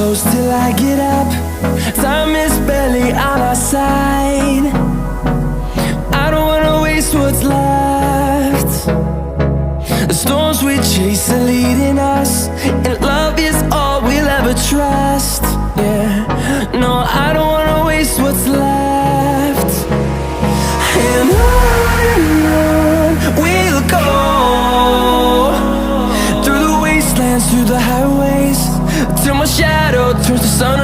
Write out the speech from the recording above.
close till I get up. Time is barely on our side. I don't wanna waste what's left. The storms we chase are leading us, and love is all we'll ever trust. Yeah, no, I don't wanna waste what's left. And on we'll go, through the wastelands, through the highways, till my shadow turns to sun